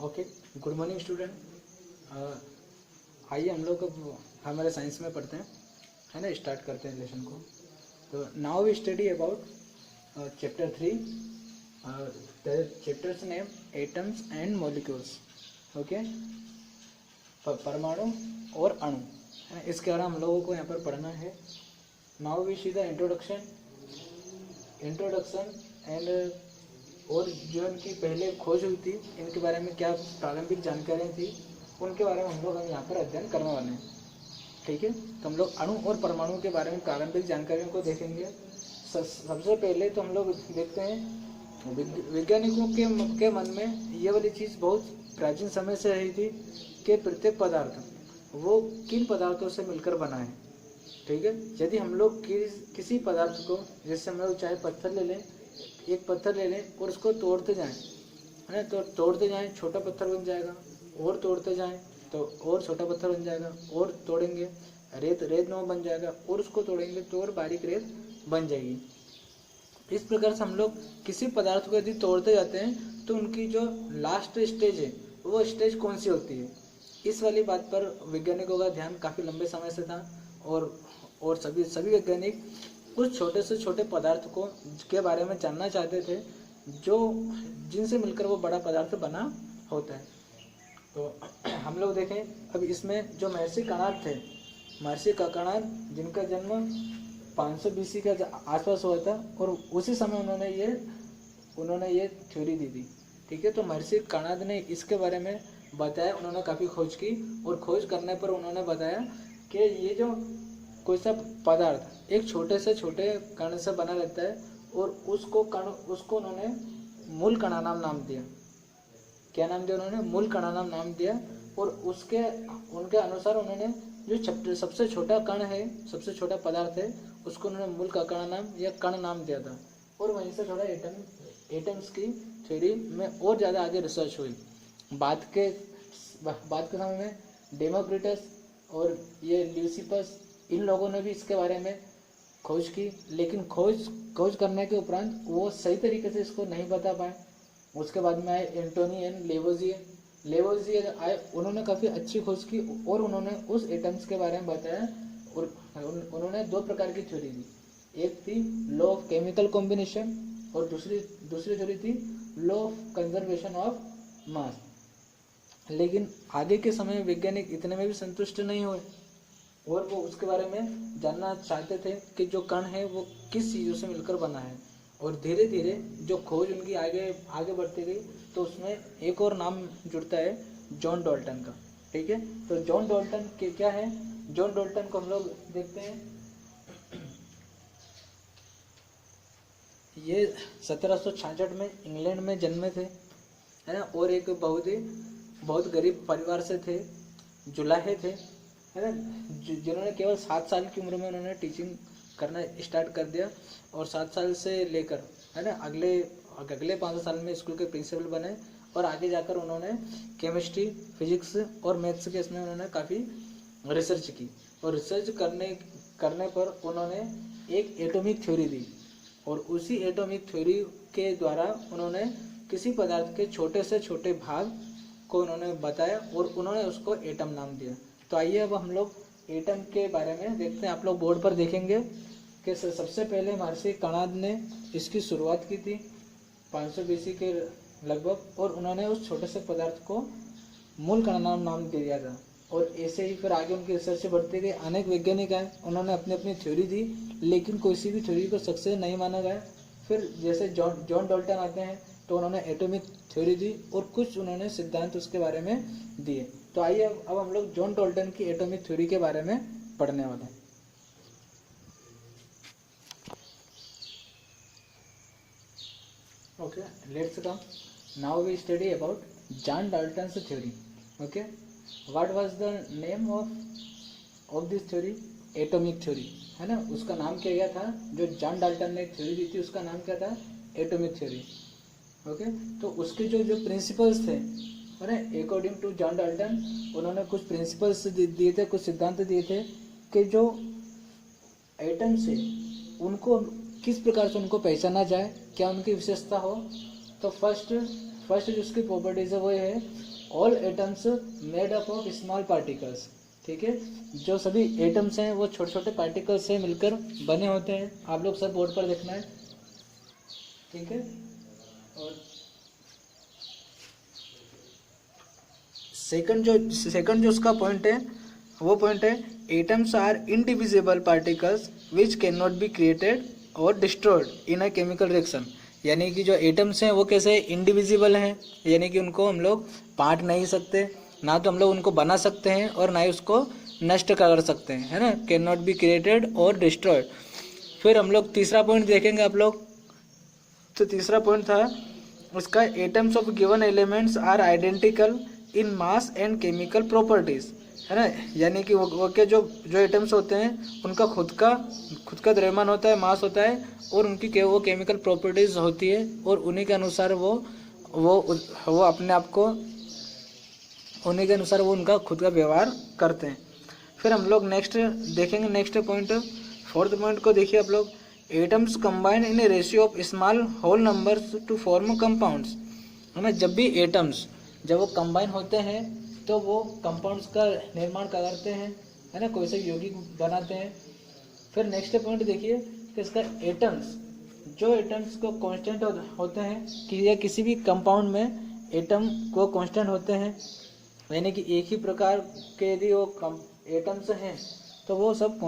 Okay, good morning student. आइए हम लोग अब हमारे साइंस में पढ़ते हैं, है ना। स्टार्ट करते हैं लेसन को। तो now we study about chapter 3, chapters name atoms and molecules. Okay, परमाणु और अणु, है ना। इसके बारे में हम लोगों को यहाँ पर पढ़ना है। Now we see the introduction and और जो इनकी पहले खोज हुई थी, इनके बारे में क्या प्रारंभिक जानकारियाँ थी, उनके बारे में हम लोग यहाँ पर अध्ययन करने वाले हैं। ठीक है, तो हम लोग अणु और परमाणु के बारे में प्रारंभिक जानकारियों को देखेंगे। सबसे पहले तो हम लोग देखते हैं वैज्ञानिकों के मन में ये वाली चीज़ बहुत प्राचीन समय से रही थी कि प्रत्येक पदार्थ वो किन पदार्थों से मिलकर बना है। ठीक है, यदि हम लोग किसी पदार्थ को, जैसे हम लोग चाहे पत्थर ले लें, एक पत्थर ले लें और उसको तोड़ते जाएं, है ना। तो तोड़ते जाएं, छोटा पत्थर बन जाएगा, और तोड़ते जाएं तो और छोटा पत्थर बन जाएगा, और तोड़ेंगे रेत नो बन जाएगा, और उसको तोड़ेंगे तो और बारीक रेत बन जाएगी। इस प्रकार से हम लोग किसी पदार्थ को यदि तोड़ते जाते हैं तो उनकी जो लास्ट स्टेज है वो स्टेज कौन सी होती है, इस वाली बात पर वैज्ञानिकों का ध्यान काफ़ी लंबे समय से था। और सभी वैज्ञानिक उस छोटे से छोटे पदार्थ को के बारे में जानना चाहते थे जो जिनसे मिलकर वो बड़ा पदार्थ बना होता है। तो हम लोग देखें, अब इसमें जो महर्षि कणाद थे, महर्षि कणाद जिनका जन्म 500 BC के आसपास हुआ था, और उसी समय उन्होंने ये थ्योरी दी थी। ठीक है, तो महर्षि कणाद ने इसके बारे में बताया। उन्होंने काफ़ी खोज की, और खोज करने पर उन्होंने बताया कि ये जो कोई सा पदार्थ एक छोटे से छोटे कण से बना रहता है, और उसको उन्होंने मूल कणानाम नाम दिया। क्या नाम दिया उन्होंने? मूल कणानाम नाम दिया। और उनके अनुसार उन्होंने जो सबसे छोटा कण है, सबसे छोटा पदार्थ है, उसको उन्होंने मूल का कणानाम या कण नाम दिया था। और वहीं से थोड़ा एटम्स की थ्योरी में और ज़्यादा आगे रिसर्च हुई। बाद के समय में डेमोक्रिटस और ये ल्यूसिफस, इन लोगों ने भी इसके बारे में खोज की, लेकिन खोज करने के उपरांत वो सही तरीके से इसको नहीं बता पाए। उसके बाद में आए एंटोनी एंड लेवोजिए आए, उन्होंने काफ़ी अच्छी खोज की, और उन्होंने उस एटम्स के बारे में बताया। और उन्होंने 2 प्रकार की थ्योरी दी। एक थी लॉ ऑफ केमिकल कॉम्बिनेशन, और दूसरी थ्योरी थी law of conservation of mass. लेकिन आगे के समय में वैज्ञानिक इतने में भी संतुष्ट नहीं हुए, और वो उसके बारे में जानना चाहते थे कि जो कण है वो किस चीज़ों से मिलकर बना है। और धीरे धीरे जो खोज उनकी आगे बढ़ती गई, तो उसमें एक और नाम जुड़ता है, जॉन डाल्टन का। ठीक है, तो जॉन डाल्टन के क्या है? जॉन डाल्टन को हम लोग देखते हैं, ये 1766 में इंग्लैंड में जन्मे थे, है ना। और एक बहुत गरीब परिवार से थे, जुलाहे थे, है ना। जिन्होंने केवल 7 साल की उम्र में उन्होंने टीचिंग करना स्टार्ट कर दिया, और 7 साल से लेकर, है ना, अगले 5 साल में स्कूल के प्रिंसिपल बने। और आगे जाकर उन्होंने केमिस्ट्री, फिजिक्स और मैथ्स के इसमें उन्होंने काफ़ी रिसर्च की, और रिसर्च करने पर उन्होंने एक एटॉमिक थ्योरी दी। और उसी एटॉमिक थ्योरी के द्वारा उन्होंने किसी पदार्थ के छोटे से छोटे भाग को उन्होंने बताया, और उन्होंने उसको एटम नाम दिया। तो आइए अब हम लोग एटम के बारे में देखते हैं। आप लोग बोर्ड पर देखेंगे कि सबसे पहले महर्षि कणाद ने इसकी शुरुआत की थी 500 BC के लगभग, और उन्होंने उस छोटे से पदार्थ को मूल कणानाम नाम दे दिया था। और ऐसे ही फिर आगे उनकी रिसर्च बढ़ती गई। अनेक वैज्ञानिक आए, उन्होंने अपनी अपनी थ्योरी दी, लेकिन किसी भी थ्योरी को सक्सेस नहीं माना गया। फिर जैसे जॉन डाल्टन आते हैं, तो उन्होंने एटॉमिक थ्योरी दी, और कुछ उन्होंने सिद्धांत उसके बारे में दिए। तो आइए अब हम लोग जॉन डाल्टन की एटॉमिक थ्योरी के बारे में पढ़ने वाले हैं। Okay, let's come now we study about John Dalton's theory. Okay, what was the name of this theory? Atomic theory, है ना। उसका नाम क्या गया था? जो जॉन डाल्टन ने थ्योरी दी थी, उसका नाम क्या था? Atomic theory. ओके, तो उसके जो प्रिंसिपल्स थे, है ना, अकॉर्डिंग टू जॉन डाल्टन, उन्होंने कुछ प्रिंसिपल्स दिए थे, कुछ सिद्धांत दिए थे कि जो एटम्स है उनको किस प्रकार से उनको पहचाना जाए, क्या उनकी विशेषता हो। तो फर्स्ट जो उसकी प्रॉपर्टीज है वो है all atoms made up of small particles. ठीक है, जो सभी एटम्स हैं वो छोटे छोटे पार्टिकल्स से मिलकर बने होते हैं। आप लोग सब बोर्ड पर देखना है। ठीक है, और सेकंड जो उसका पॉइंट है वो पॉइंट है atoms are indivisible particles which cannot be created और destroyed in a chemical reaction. यानी कि जो एटम्स हैं वो कैसे इंडिविजिबल हैं, यानी कि उनको हम लोग बांट नहीं सकते, ना तो हम लोग उनको बना सकते हैं और ना ही उसको नष्ट कर सकते हैं, है ना। कैन नॉट बी क्रिएटेड और डिस्ट्रॉयड। फिर हम लोग तीसरा पॉइंट देखेंगे आप लोग। तो तीसरा पॉइंट था उसका atoms of given elements are identical in mass and chemical properties, है ना। यानी कि वो के जो एटम्स होते हैं उनका खुद का द्रव्यमान होता है, मास होता है, और उनकी वो केमिकल प्रॉपर्टीज होती है, और उन्हीं के अनुसार वो अपने आप को उन्हीं के अनुसार वो उनका खुद का व्यवहार करते हैं। फिर हम लोग नेक्स्ट देखेंगे, नेक्स्ट पॉइंट फोर्थ पॉइंट को देखिए आप लोग। Atoms combine in a ratio of small whole numbers to form compounds, है ना। जब भी एटम्स जब वो कंबाइन होते हैं तो वो कंपाउंड्स का निर्माण करते हैं, है ना, कोई से यौगिक बनाते हैं। फिर नेक्स्ट पॉइंट देखिए कि इसका एटम्स को कांस्टेंट होते हैं कि या किसी भी कंपाउंड में एटम को कांस्टेंट होते हैं, यानी कि एक ही प्रकार के यदि वो एटम्स हैं तो वो सब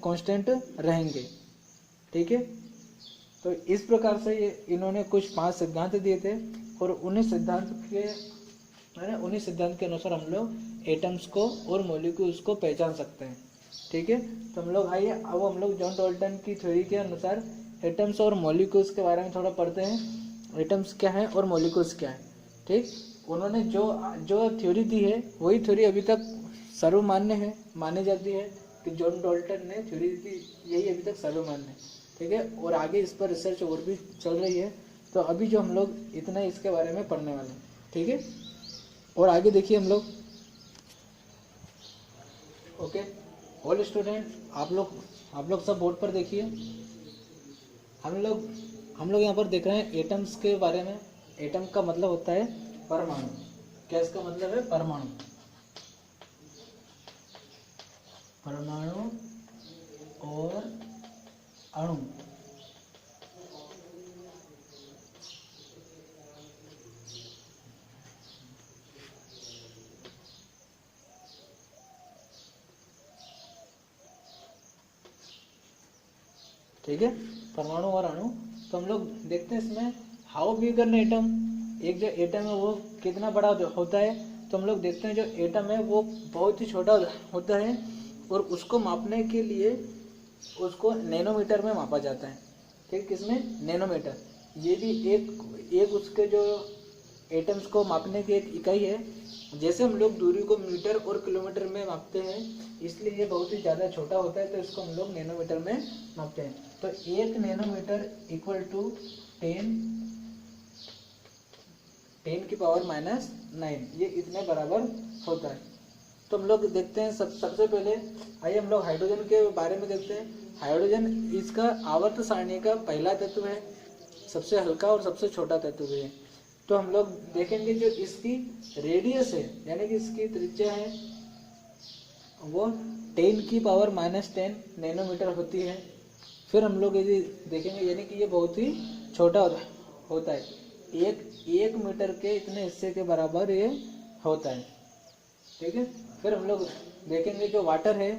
कांस्टेंट रहेंगे। ठीक है, तो इस प्रकार से ये इन्होंने कुछ 5 सिद्धांत दिए थे, और उन्हीं सिद्धांत के अनुसार हम लोग एटम्स को और मॉलिक्यूल्स को पहचान सकते हैं। ठीक है, तो हम लोग आइए अब हम लोग जॉन डाल्टन की थ्योरी के अनुसार एटम्स और मॉलिक्यूल्स के बारे में थोड़ा पढ़ते हैं। एटम्स क्या है और मॉलिक्यूल्स क्या है। ठीक, उन्होंने जो थ्योरी दी है वही थ्योरी अभी तक सर्वमान्य है, मानी जाती है कि जॉन डाल्टन ने थ्योरी दी, यही अभी तक सर्वमान्य है। ठीक है, और आगे इस पर रिसर्च और भी चल रही है, तो अभी जो हम लोग इतना इसके बारे में पढ़ने वाले हैं। ठीक है, और आगे देखिए हम लोग। ओके, ऑल स्टूडेंट आप लोग सब बोर्ड पर देखिए। हम लोग यहाँ पर देख रहे हैं एटम्स के बारे में। एटम का मतलब होता है परमाणु। क्या इसका मतलब है? परमाणु और अणु। ठीक है, परमाणु और अणु। तो हम लोग देखते हैं इसमें हाउ बिग एन एटम, एक जो एटम है वो कितना बड़ा होता है। तो हम लोग देखते हैं जो एटम है वो बहुत ही छोटा होता है, और उसको मापने के लिए उसको नैनोमीटर में मापा जाता है। ठीक, किसमें? नैनोमीटर। ये भी एक उसके जो एटम्स को मापने की एक इकाई है। जैसे हम लोग दूरी को मीटर और किलोमीटर में मापते हैं, इसलिए ये बहुत ही ज़्यादा छोटा होता है, तो इसको हम लोग नैनोमीटर में मापते हैं। तो 1 नैनोमीटर इक्वल टू 10 की पावर -9, ये इतने बराबर होता है। तो हम लोग देखते हैं सबसे पहले आइए हम लोग हाइड्रोजन के बारे में देखते हैं। हाइड्रोजन इसका आवर्त सारणी का पहला तत्व है, सबसे हल्का और सबसे छोटा तत्व भी है। तो हम लोग देखेंगे जो इसकी रेडियस है, यानी कि इसकी त्रिज्या है, वो 10 की पावर -10 नैनोमीटर होती है। फिर हम लोग यदि देखेंगे, यानी कि ये बहुत ही छोटा होता है, एक मीटर के इतने हिस्से के बराबर ये होता है। ठीक है, फिर हम लोग देखेंगे जो वाटर है,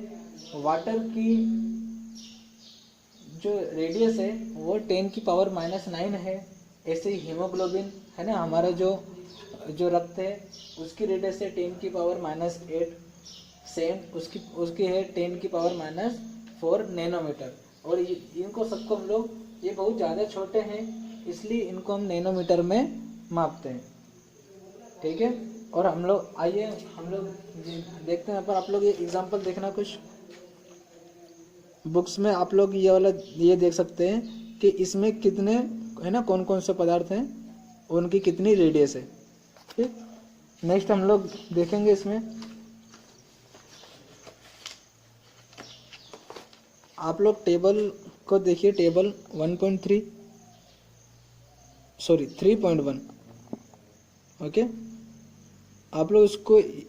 वाटर की जो रेडियस है वो 10 की पावर -9 है। ऐसे ही हीमोग्लोबिन है ना, हमारा जो रक्त है उसकी रेडियस है 10 की पावर -8, सेम उसकी है 10 की पावर -4 नैनोमीटर। और इनको सबको हम लोग, ये बहुत ज़्यादा छोटे हैं इसलिए इनको हम नैनोमीटर में मापते हैं। ठीक है, और हम लोग आइए हम लोग देखते हैं। पर आप लोग ये एग्जांपल देखना, कुछ बुक्स में आप लोग ये वाला ये देख सकते हैं कि इसमें कितने, है ना, कौन कौन से पदार्थ हैं, उनकी कितनी रेडियस है। ठीक, नेक्स्ट हम लोग देखेंगे इसमें। आप लोग टेबल को देखिए, टेबल 3.1। ओके, आप लोग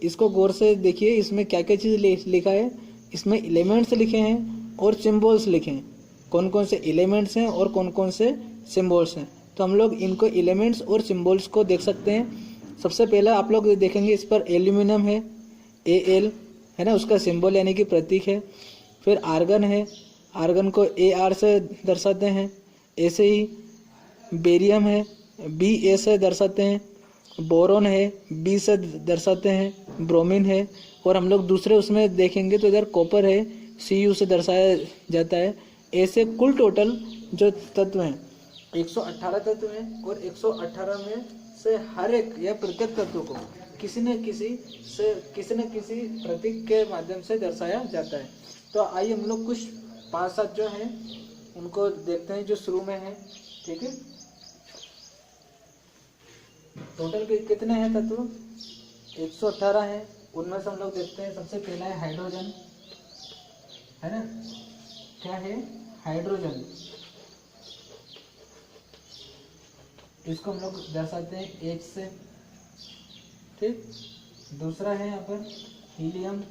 इसको गौर से देखिए, इसमें क्या क्या चीज़ लिखा है। इसमें एलिमेंट्स लिखे हैं और सिम्बल्स लिखे हैं, कौन कौन से एलिमेंट्स हैं और कौन कौन से सिम्बल्स हैं। तो हम लोग इनको एलिमेंट्स और सिम्बल्स को देख सकते हैं। सबसे पहला आप लोग देखेंगे, इस पर एल्यूमिनियम है, Al है ना, उसका सिंबल यानी कि प्रतीक है। फिर आर्गन है, आर्गन को Ar से दर्शाते हैं। ऐसे ही बेरियम है, Ba से दर्शाते हैं। बोरोन है, B से दर्शाते हैं। ब्रोमीन है, और हम लोग दूसरे उसमें देखेंगे तो इधर कॉपर है, Cu से दर्शाया जाता है। ऐसे कुल टोटल जो तत्व हैं 118 तत्व हैं, और 118 में से हर एक या प्रत्येक तत्व को किसी न किसी प्रतीक के माध्यम से दर्शाया जाता है। तो आइए हम लोग कुछ 5-7 जो हैं उनको देखते हैं, जो शुरू में है। ठीक है, टोटल कितने हैं तत्व? 118 हैं। उनमें से हम लोग देखते हैं, सबसे पहला है हाइड्रोजन, है ना। क्या है? हाइड्रोजन। इसको हम लोग दर्शाते हैं H से। ठीक, दूसरा है यहाँ पर हीलियम,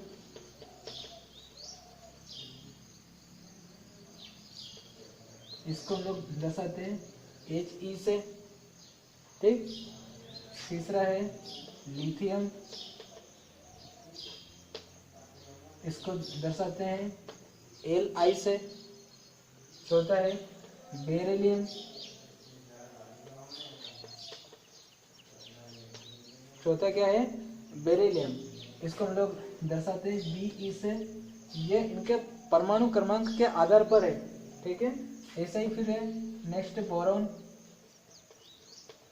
इसको हम लोग दर्शाते हैं He से। ठीक, तीसरा है लिथियम, इसको दर्शाते हैं Li से। चौथा है बेरिलियम, चौथा क्या है? बेरिलियम, इसको हम लोग दर्शाते हैं Be से। ये इनके परमाणु क्रमांक के आधार पर है। ठीक है, ऐसा ही फिर है नेक्स्ट बोरॉन,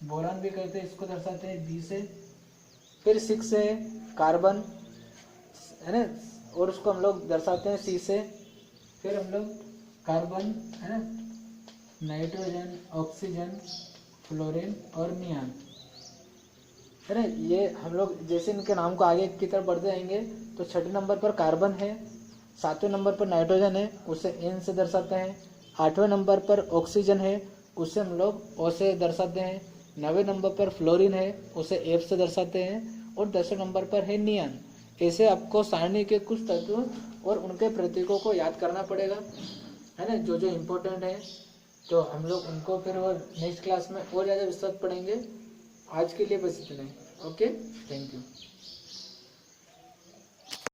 बोरॉन भी कहते हैं, इसको दर्शाते हैं B से। फिर 6 है कार्बन, है ना, और उसको हम लोग दर्शाते हैं C से। फिर हम लोग कार्बन, है ना, नाइट्रोजन, ऑक्सीजन, फ्लोरीन और नियॉन, है ना। ये हम लोग जैसे इनके नाम को आगे की तरफ बढ़ते जाएंगे तो 6ठे नंबर पर कार्बन है, 7वें नंबर पर नाइट्रोजन है, उसे N से दर्शाते हैं। 8वें नंबर पर ऑक्सीजन है, उसे हम लोग O से दर्शाते हैं। 9वें नंबर पर फ्लोरीन है, उसे F से दर्शाते हैं। और 10वें नंबर पर है नियॉन। ऐसे आपको सारणी के कुछ तत्व और उनके प्रतीकों को याद करना पड़ेगा, है ना, जो जो इम्पोर्टेंट है। तो हम लोग उनको फिर और नेक्स्ट क्लास में और ज़्यादा विस्तृत पढ़ेंगे। आज के लिए बस इतना ही। Okay, thank you.